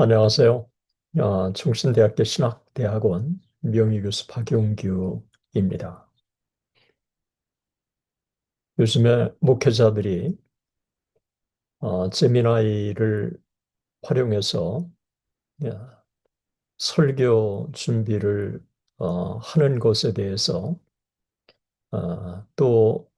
안녕하세요. 충신대학교 신학대학원 명예교수 박용규입니다. 요즘에 목회자들이 제미나이를 활용해서 예, 설교 준비를 하는 것에 대해서 또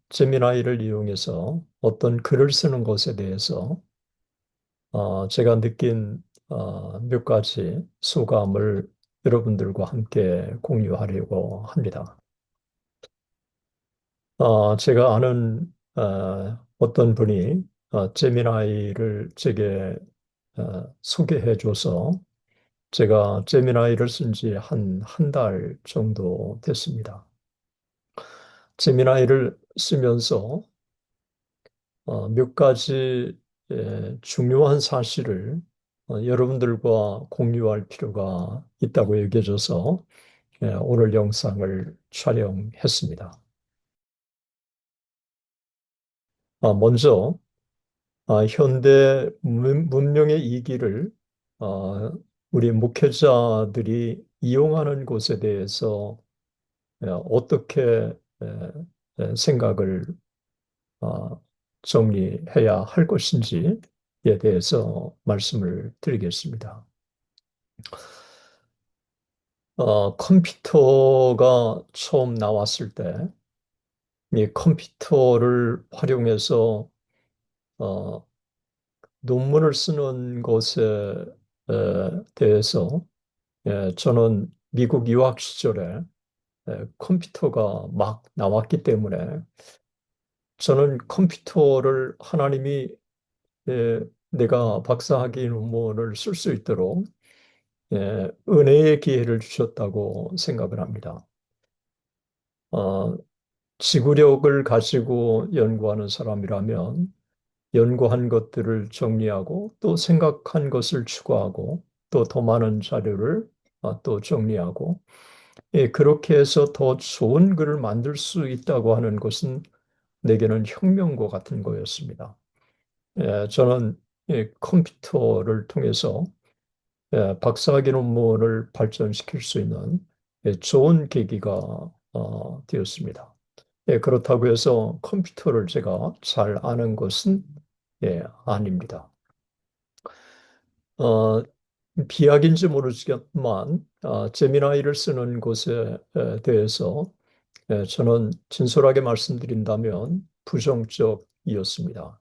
제미나이를 이용해서 어떤 글을 쓰는 것에 대해서 제가 느낀 몇 가지 소감을 여러분들과 함께 공유하려고 합니다. 제가 아는 어떤 분이 제미나이를 제게 소개해 줘서 제가 제미나이를 쓴 지 한 달 정도 됐습니다. 제미나이를 쓰면서 몇 가지 중요한 사실을 여러분들과 공유할 필요가 있다고 여겨져서 오늘 영상을 촬영했습니다. 먼저 현대 문명의 이기를 어, 우리 목회자들이 이용하는 것에 대해서 어떻게 생각을 어, 정리해야 할 것인지에 대해서 말씀을 드리겠습니다. 컴퓨터가 처음 나왔을 때, 이 컴퓨터를 활용해서 어, 논문을 쓰는 것에 대해서 저는 미국 유학 시절에 컴퓨터가 막 나왔기 때문에 저는 컴퓨터를 하나님이 내가 박사학위 논문을 쓸 수 있도록 은혜의 기회를 주셨다고 생각을 합니다. 어, 지구력을 가지고 연구하는 사람이라면 연구한 것들을 정리하고 또 생각한 것을 추가하고 또 더 많은 자료를 또 정리하고 그렇게 해서 더 좋은 글을 만들 수 있다고 하는 것은 내게는 혁명과 같은 거였습니다. 저는 컴퓨터를 통해서 박사학위 논문을 발전시킬 수 있는 좋은 계기가 되었습니다. 그렇다고 해서 컴퓨터를 제가 잘 아는 것은 아닙니다. 어, 비약인지 모르지만 제미나이를 쓰는 것에 대해서 저는 진솔하게 말씀드린다면 부정적이었습니다.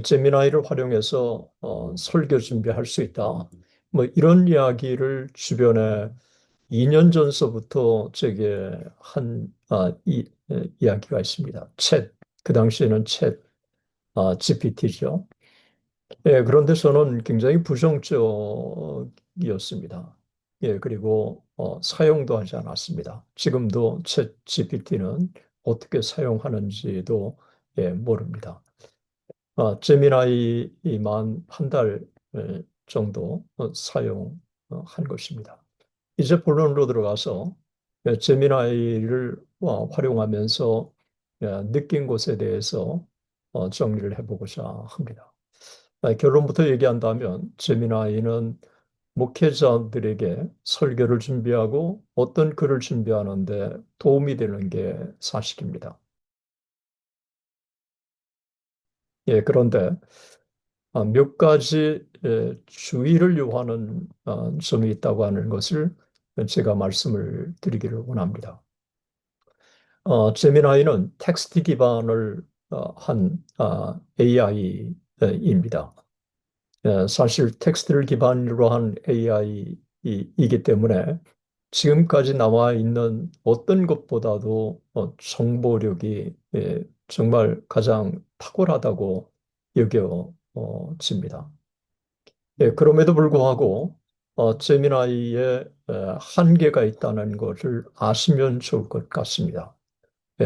제미나이를 활용해서 설교 준비할 수 있다. 뭐 이런 이야기를 주변에 2년 전서부터 제게 이야기가 있습니다. 그 당시에는 GPT죠. 그런데 저는 굉장히 부정적이었습니다. 그리고 사용도 하지 않았습니다. 지금도 챗 GPT는 어떻게 사용하는지도 모릅니다. 제미나이만 한 달 정도 사용한 것입니다. 이제 본론으로 들어가서 제미나이를 활용하면서 느낀 것에 대해서 정리를 해보고자 합니다. 결론부터 얘기한다면 제미나이는 목회자들에게 설교를 준비하고 어떤 글을 준비하는데 도움이 되는 게 사실입니다. 그런데 몇 가지 주의를 요하는 점이 있다고 하는 것을 제가 말씀을 드리기를 원합니다. 제미나이는 텍스트 기반을 한 AI입니다. 사실 텍스트를 기반으로 한 AI이기 때문에 지금까지 나와 있는 어떤 것보다도 정보력이 정말 가장 탁월하다고 여겨집니다. 그럼에도 불구하고 제미나이에 한계가 있다는 것을 아시면 좋을 것 같습니다.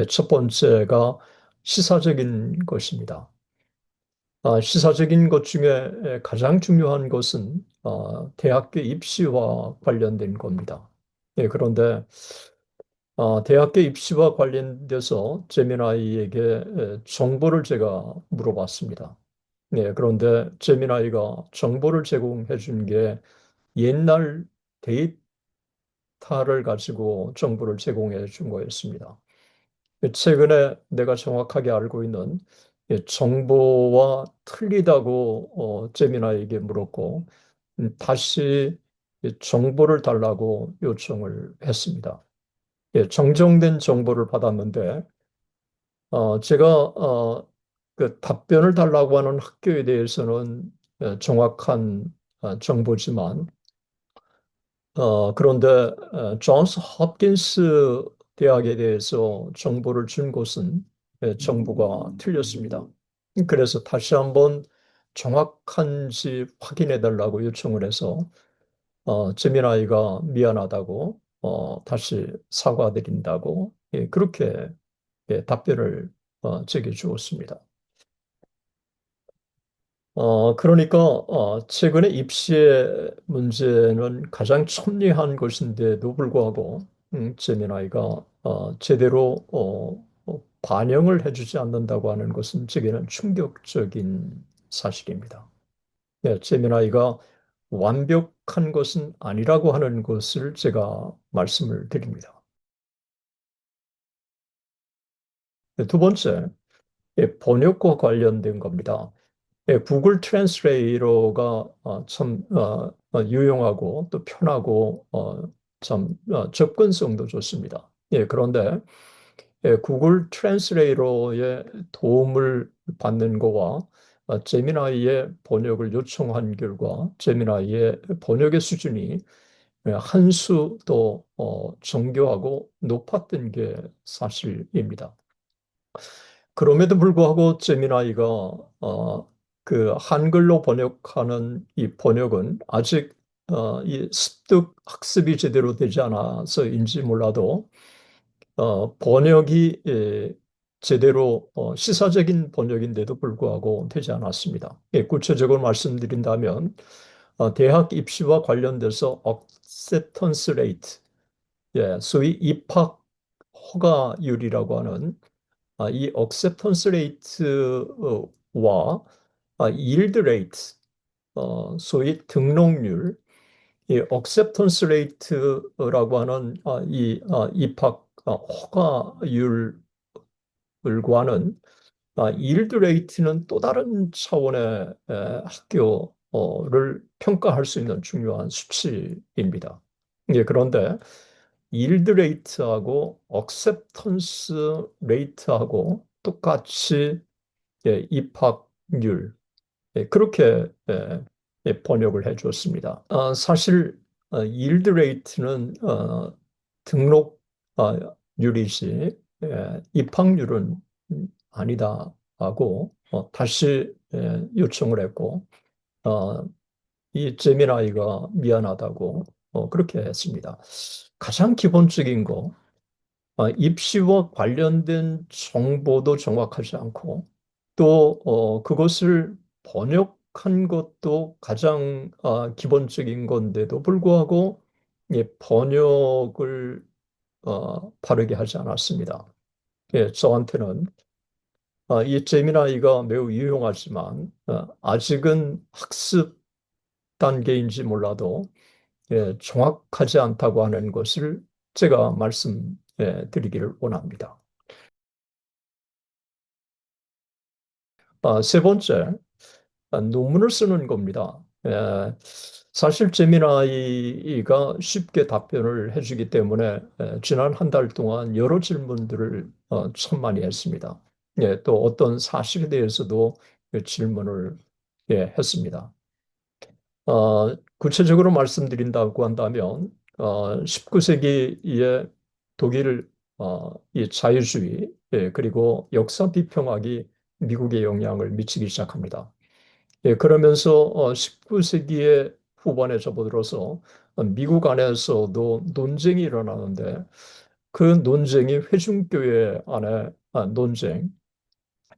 첫 번째가 시사적인 것입니다. 시사적인 것 중에 가장 중요한 것은 대학교 입시와 관련된 겁니다. 그런데 대학교 입시와 관련돼서 제미나이에게 정보를 제가 물어봤습니다. 네, 그런데 제미나이가 정보를 제공해 준 게 옛날 데이터를 가지고 정보를 제공해 준 거였습니다. 최근에 내가 정확하게 알고 있는 정보와 틀리다고 제미나이에게 물었고 다시 정보를 달라고 요청을 했습니다. 정정된 정보를 받았는데 제가 그 답변을 달라고 하는 학교에 대해서는 정확한 정보지만 그런데 존스 홉킨스 대학에 대해서 정보를 준 곳은 정보가 틀렸습니다. 그래서 다시 한번 정확한지 확인해 달라고 요청을 해서 제미나이가 미안하다고 다시 사과드린다고 그렇게 답변을 제게 주었습니다. 그러니까 최근에 입시의 문제는 가장 천리한 것인데도 불구하고 제미나이가 제대로 반영을 해주지 않는다고 하는 것은 제게는 충격적인 사실입니다. 네, 제미나이가 완벽한 것은 아니라고 하는 것을 제가 말씀을 드립니다. 네, 두 번째, 번역과 관련된 겁니다. 구글 트랜스레이터가 참 유용하고 또 편하고 참 접근성도 좋습니다. 그런데 구글 트랜스레이터의 도움을 받는 거와 제미나이의 번역을 요청한 결과 제미나이의 번역의 수준이 한 수 더 정교하고 높았던 게 사실입니다. 그럼에도 불구하고 제미나이가 그 한글로 번역하는 이 번역은 아직 이 습득 학습이 제대로 되지 않아서인지 몰라도 번역이 제대로 시사적인 번역인데도 불구하고 되지 않았습니다. 구체적으로 말씀드린다면 대학 입시와 관련돼서 acceptance rate, 소위 입학 허가율이라고 하는 이 acceptance rate와 yield rate, 소위 등록률, 이 acceptance rate라고 하는 이 입학 허가율과는 yield rate는 또 다른 차원의 학교를 평가할 수 있는 중요한 수치입니다. 그런데 yield rate하고 acceptance rate하고 똑같이 입학률 그렇게 번역을 해 주었습니다. 사실 yield rate는 등록률이지 입학률은 아니다 하고 다시 요청을 했고 어, 이 제미나이가 미안하다고 그렇게 했습니다. 가장 기본적인 거 입시와 관련된 정보도 정확하지 않고 또 그것을 번역한 것도 가장 기본적인 건데도 불구하고 번역을 바르게 하지 않았습니다. 저한테는 이 제미나이가 매우 유용하지만 아직은 학습 단계인지 몰라도 정확하지 않다고 하는 것을 제가 말씀드리기를 원합니다. 세 번째, 논문을 쓰는 겁니다. 사실 제미나이가 쉽게 답변을 해주기 때문에 지난 한 달 동안 여러 질문들을 참 많이 했습니다. 또 어떤 사실에 대해서도 질문을 했습니다. 구체적으로 말씀드린다고 한다면 19세기의 독일 이 자유주의 그리고 역사 비평학이 미국에 영향을 미치기 시작합니다. 그러면서 19세기의 후반에 접어들어서 미국 안에서도 논쟁이 일어나는데 그 논쟁이 회중교회 안에 논쟁,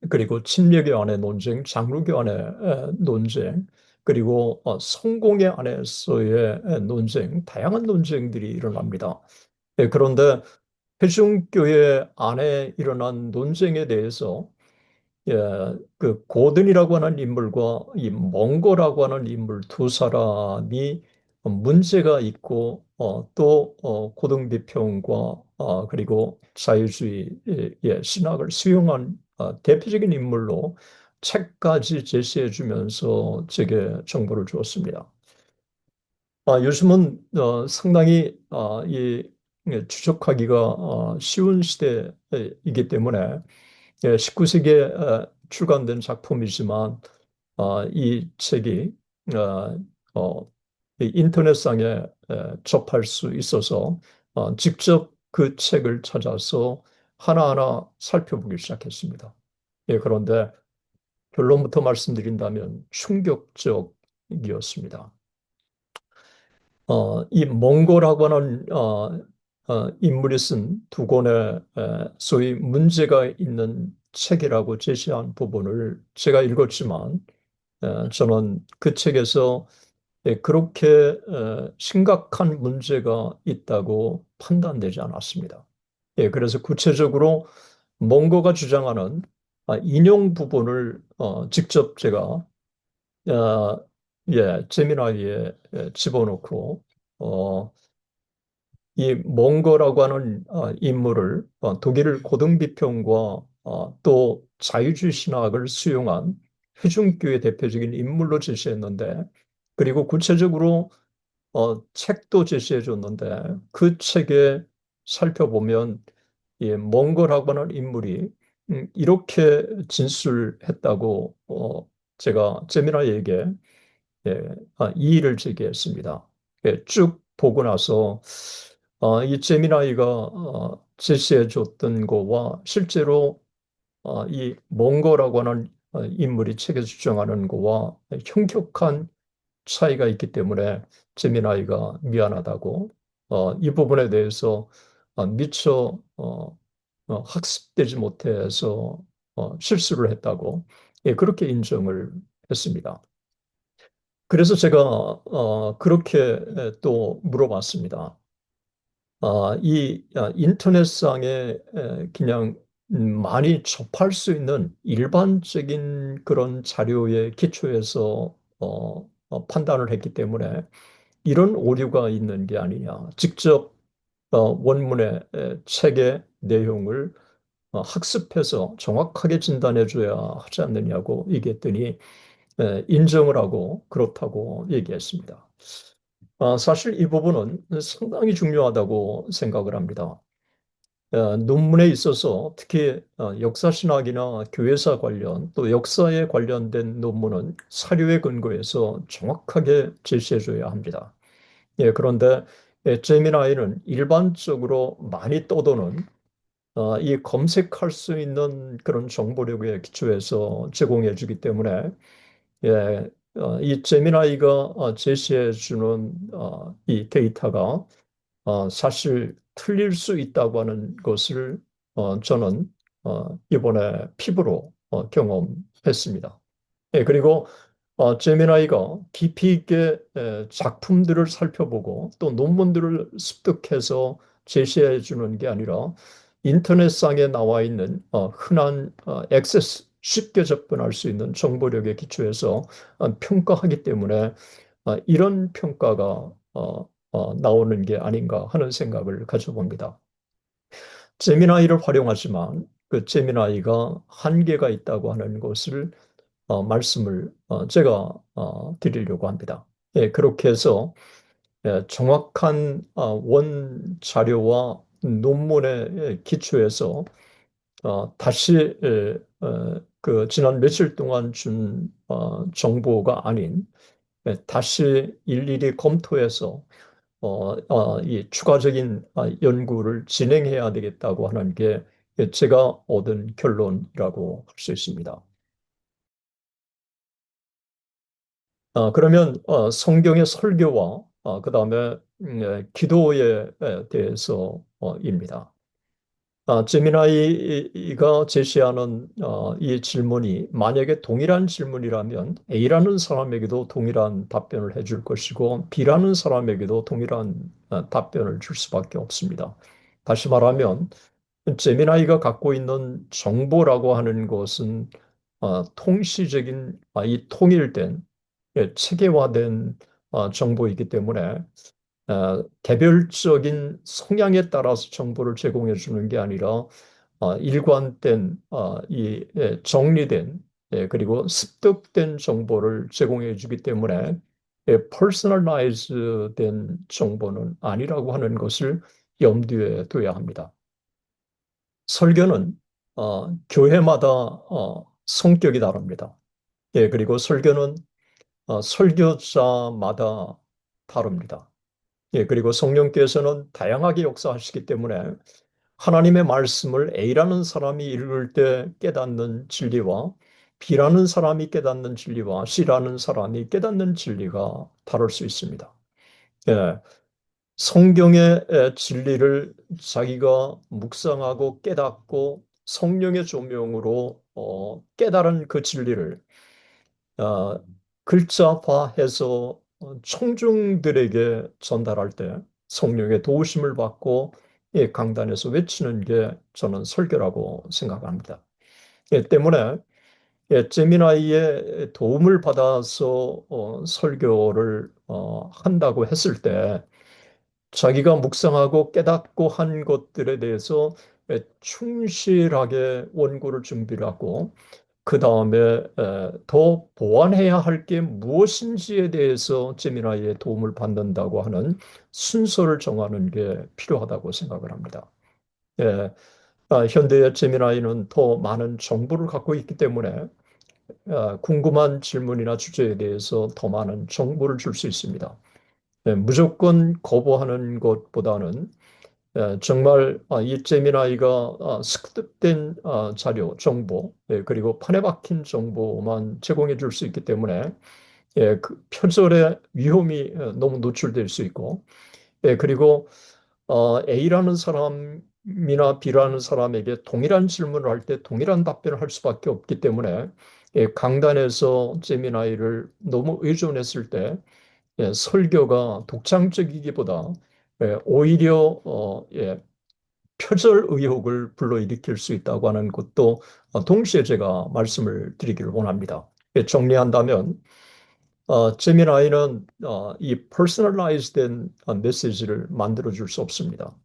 그리고 침례교 안의 논쟁, 장로교 안의 논쟁, 그리고 성공회 안에서의 논쟁, 다양한 논쟁들이 일어납니다. 그런데 회중교회 안에 일어난 논쟁에 대해서 예, 그 고든이라고 하는 인물과 이 몽고라고 하는 인물 두 사람이 문제가 있고 고등 비평과 그리고 자유주의 신학을 수용한 대표적인 인물로 책까지 제시해 주면서 제게 정보를 주었습니다. 요즘은 상당히 추적하기가 쉬운 시대이기 때문에 19세기에 출간된 작품이지만 이 책이 어, 어, 이 인터넷상에 접할 수 있어서 직접 그 책을 찾아서 하나하나 살펴보기 시작했습니다. 예, 그런데 결론부터 말씀드린다면 충격적이었습니다. 이 몽고라고 하는 인물이 쓴 두 권의 소위 문제가 있는 책이라고 제시한 부분을 제가 읽었지만 저는 그 책에서 그렇게 심각한 문제가 있다고 판단되지 않았습니다. 예, 그래서 구체적으로 몽고가 주장하는 인용 부분을 직접 제가 제미나이에 집어넣고 어, 이 몽고라고 하는 인물을 독일 고등비평과 또 자유주의 신학을 수용한 회중교의 대표적인 인물로 제시했는데 그리고 구체적으로 책도 제시해 줬는데 그 책에 살펴보면 이 몽고라고 하는 인물이 이렇게 진술했다고 제가 제미나이에게 이의를 제기했습니다. 쭉 보고 나서 이 제미나이가 제시해 줬던 거와 실제로 이 몽고라고 하는 인물이 책에서 주장하는 거와 현격한 차이가 있기 때문에 제미나이가 미안하다고 이 부분에 대해서 미처 학습되지 못해서 실수를 했다고 그렇게 인정을 했습니다. 그래서 제가 그렇게 또 물어봤습니다. 이 인터넷상에 그냥 많이 접할 수 있는 일반적인 그런 자료에 기초해서 판단을 했기 때문에 이런 오류가 있는 게 아니냐. 직접 원문의 책의 내용을 학습해서 정확하게 진단해 줘야 하지 않느냐고 얘기했더니 인정을 하고 그렇다고 얘기했습니다. 사실 이 부분은 상당히 중요하다고 생각을 합니다. 논문에 있어서 특히 역사신학이나 교회사 관련 또 역사에 관련된 논문은 사료에 근거해서 정확하게 제시해줘야 합니다. 그런데 제미나이는 일반적으로 많이 떠도는 이 검색할 수 있는 그런 정보력에 기초해서 제공해주기 때문에 이 제미나이가 제시해주는 이 데이터가 사실 틀릴 수 있다고 하는 것을 저는 이번에 피부로 경험했습니다. 그리고 제미나이가 깊이 있게 작품들을 살펴보고 또 논문들을 습득해서 제시해 주는 게 아니라 인터넷상에 나와 있는 흔한 액세스 쉽게 접근할 수 있는 정보력에 기초해서 평가하기 때문에 이런 평가가 나오는 게 아닌가 하는 생각을 가져봅니다. 제미나이를 활용하지만 그 제미나이가 한계가 있다고 하는 것을 말씀을 제가 드리려고 합니다. 그렇게 해서 정확한 원 자료와 논문에 기초해서 다시 그 지난 며칠 동안 준 정보가 아닌 다시 일일이 검토해서 이 추가적인 연구를 진행해야 되겠다고 하는 게 제가 얻은 결론이라고 할 수 있습니다. 그러면 성경의 설교와 그다음에 기도에 대해서입니다. 제미나이가 제시하는 이 질문이 만약에 동일한 질문이라면 A라는 사람에게도 동일한 답변을 해줄 것이고 B라는 사람에게도 동일한 답변을 줄 수밖에 없습니다. 다시 말하면 제미나이가 갖고 있는 정보라고 하는 것은 통시적인 이 통일된 체계화된 정보이기 때문에 개별적인 성향에 따라서 정보를 제공해 주는 게 아니라 일관된 정리된 그리고 습득된 정보를 제공해 주기 때문에 퍼스널라이즈된 정보는 아니라고 하는 것을 염두에 둬야 합니다. 설교는 교회마다 성격이 다릅니다. 그리고 설교는 설교자마다 다릅니다. 그리고 성령께서는 다양하게 역사하시기 때문에 하나님의 말씀을 A라는 사람이 읽을 때 깨닫는 진리와 B라는 사람이 깨닫는 진리와 C라는 사람이 깨닫는 진리가 다를 수 있습니다. 예, 성경의 진리를 자기가 묵상하고 깨닫고 성령의 조명으로 깨달은 그 진리를 어, 글자화해서 청중들에게 전달할 때 성령의 도우심을 받고 이 강단에서 외치는 게 저는 설교라고 생각합니다. 때문에 제미나이의 도움을 받아서 설교를 한다고 했을 때 자기가 묵상하고 깨닫고 한 것들에 대해서 충실하게 원고를 준비를 하고 그 다음에 더 보완해야 할 게 무엇인지에 대해서 제미나이의 도움을 받는다고 하는 순서를 정하는 게 필요하다고 생각을 합니다. 예, 현대의 제미나이는 더 많은 정보를 갖고 있기 때문에 궁금한 질문이나 주제에 대해서 더 많은 정보를 줄 수 있습니다. 무조건 거부하는 것보다는 정말 이 제미나이가 습득된 자료, 정보, 그리고 판에 박힌 정보만 제공해 줄 수 있기 때문에 그 표절의 위험이 너무 노출될 수 있고 그리고 A라는 사람이나 B라는 사람에게 동일한 질문을 할 때 동일한 답변을 할 수밖에 없기 때문에 강단에서 제미나이를 너무 의존했을 때 설교가 독창적이기보다 오히려 표절 의혹을 불러일으킬 수 있다고 하는 것도 동시에 제가 말씀을 드리기를 원합니다. 정리한다면 제미나이는 이 퍼스널라이즈된 메시지를 만들어 줄 수 없습니다.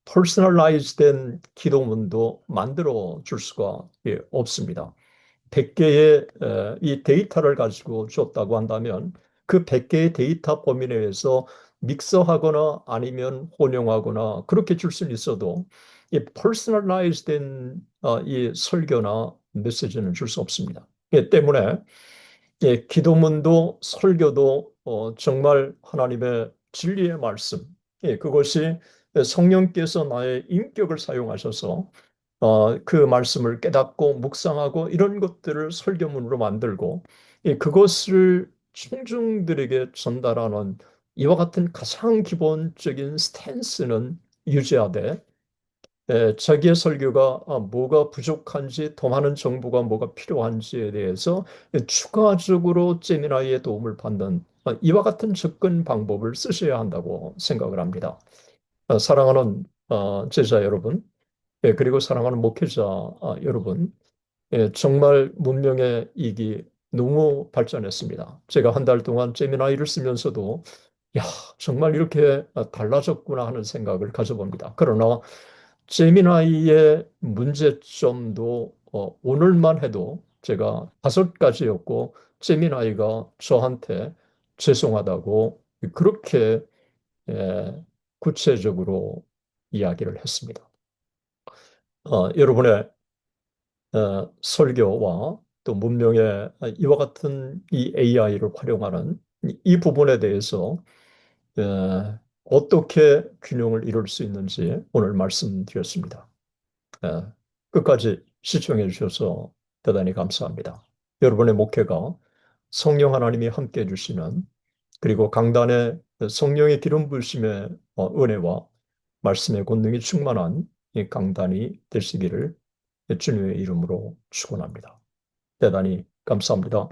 퍼스널라이즈된 기도문도 만들어 줄 수가 없습니다. 100개의 이 데이터를 가지고 줬다고 한다면 그 100개의 데이터 범위 내에서 믹서하거나 아니면 혼용하거나 그렇게 줄 수는 있어도 이 퍼스널라이즈된 이 설교나 메시지는 줄 수 없습니다. 때문에 기도문도 설교도 정말 하나님의 진리의 말씀, 그것이 성령께서 나의 인격을 사용하셔서 그 말씀을 깨닫고 묵상하고 이런 것들을 설교문으로 만들고 그것을 청중들에게 전달하는 이와 같은 가장 기본적인 스탠스는 유지하되 자기의 설교가 뭐가 부족한지 더 많은 정보가 뭐가 필요한지에 대해서 추가적으로 제미나이의 도움을 받는 이와 같은 접근 방법을 쓰셔야 한다고 생각을 합니다. 사랑하는 제자 여러분, 그리고 사랑하는 목회자 여러분, 정말 문명의 이익이 너무 발전했습니다. 제가 한 달 동안 제미나이를 쓰면서도 야, 정말 이렇게 달라졌구나 하는 생각을 가져봅니다. 그러나 제미나이의 문제점도 오늘만 해도 제가 5가지였고 제미나이가 저한테 죄송하다고 그렇게 구체적으로 이야기를 했습니다. 여러분의 설교와 또 문명의 이와 같은 이 AI를 활용하는 이 부분에 대해서 어떻게 균형을 이룰 수 있는지 오늘 말씀드렸습니다. 끝까지 시청해 주셔서 대단히 감사합니다. 여러분의 목회가 성령 하나님이 함께 해주시는 그리고 강단의 성령의 기름 부으심의 은혜와 말씀의 권능이 충만한 이 강단이 되시기를 주님의 이름으로 축원합니다. 대단히 감사합니다.